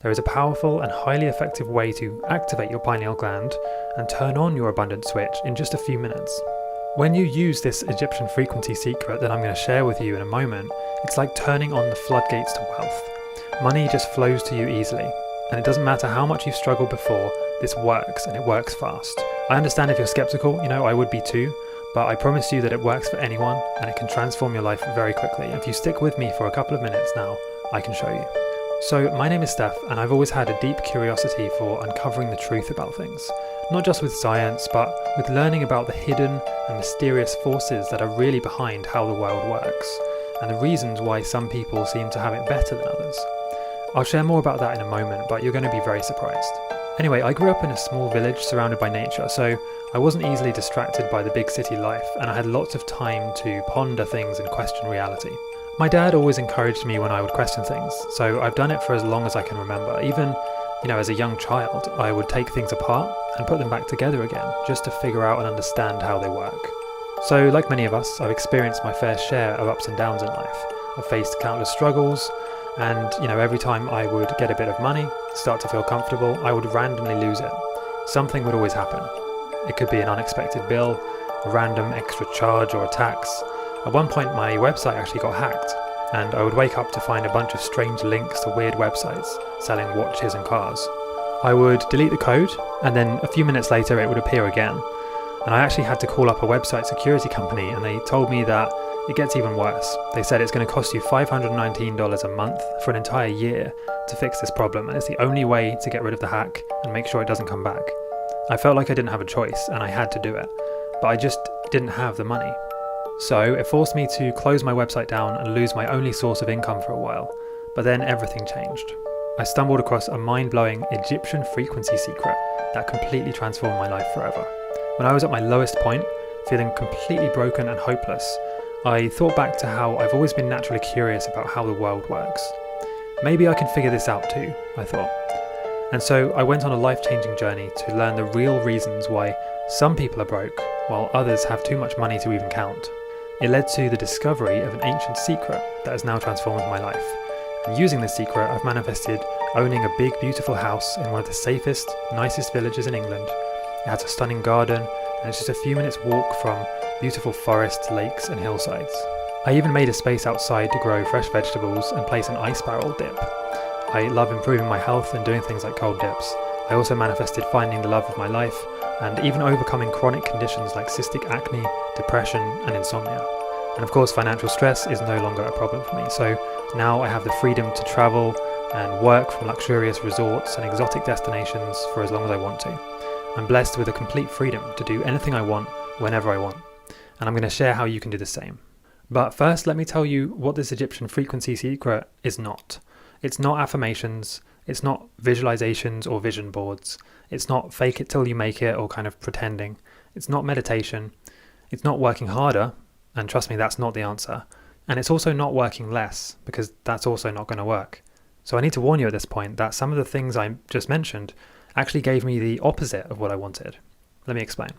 there is a powerful and highly effective way to activate your pineal gland and turn on your abundance switch in just a few minutes. When you use this Egyptian frequency secret that I'm going to share with you in a moment, it's like turning on the floodgates to wealth. Money just flows to you easily, and it doesn't matter how much you've struggled before, this works, and it works fast. I understand if you're skeptical, I would be too, but I promise you that it works for anyone, and it can transform your life very quickly. If you stick with me for a couple of minutes now, I can show you. So, my name is Steph, and I've always had a deep curiosity for uncovering the truth about things. Not just with science, but with learning about the hidden and mysterious forces that are really behind how the world works, and the reasons why some people seem to have it better than others. I'll share more about that in a moment, but you're going to be very surprised. Anyway, I grew up in a small village surrounded by nature, so I wasn't easily distracted by the big city life, and I had lots of time to ponder things and question reality. My dad always encouraged me when I would question things, so I've done it for as long as I can remember. Even, as a young child, I would take things apart and put them back together again, just to figure out and understand how they work. So, like many of us, I've experienced my fair share of ups and downs in life. I've faced countless struggles, and, every time I would get a bit of money, start to feel comfortable, I would randomly lose it. Something would always happen. It could be an unexpected bill, a random extra charge or a tax. At one point my website actually got hacked, and I would wake up to find a bunch of strange links to weird websites selling watches and cars. I would delete the code, and then a few minutes later it would appear again. And I actually had to call up a website security company, and they told me that it gets even worse. They said it's going to cost you $519 a month for an entire year to fix this problem, and it's the only way to get rid of the hack and make sure it doesn't come back. I felt like I didn't have a choice, and I had to do it, but I just didn't have the money. So it forced me to close my website down and lose my only source of income for a while. But then everything changed. I stumbled across a mind-blowing Egyptian frequency secret that completely transformed my life forever. When I was at my lowest point, feeling completely broken and hopeless, I thought back to how I've always been naturally curious about how the world works. Maybe I can figure this out too, I thought. And so I went on a life-changing journey to learn the real reasons why some people are broke, while others have too much money to even count. It led to the discovery of an ancient secret that has now transformed my life. And using this secret, I've manifested owning a big, beautiful house in one of the safest, nicest villages in England. It has a stunning garden, and it's just a few minutes walk from beautiful forests, lakes, and hillsides. I even made a space outside to grow fresh vegetables and place an ice barrel dip. I love improving my health and doing things like cold dips. I also manifested finding the love of my life, and even overcoming chronic conditions like cystic acne, depression, and insomnia. And of course, financial stress is no longer a problem for me, so now I have the freedom to travel and work from luxurious resorts and exotic destinations for as long as I want to. I'm blessed with a complete freedom to do anything I want, whenever I want, and I'm going to share how you can do the same. But first, let me tell you what this Egyptian frequency secret is not. It's not affirmations, it's not visualizations or vision boards. It's not fake it till you make it or kind of pretending. It's not meditation. It's not working harder, and trust me, that's not the answer. And it's also not working less, because that's also not going to work. So I need to warn you at this point that some of the things I just mentioned actually gave me the opposite of what I wanted. Let me explain.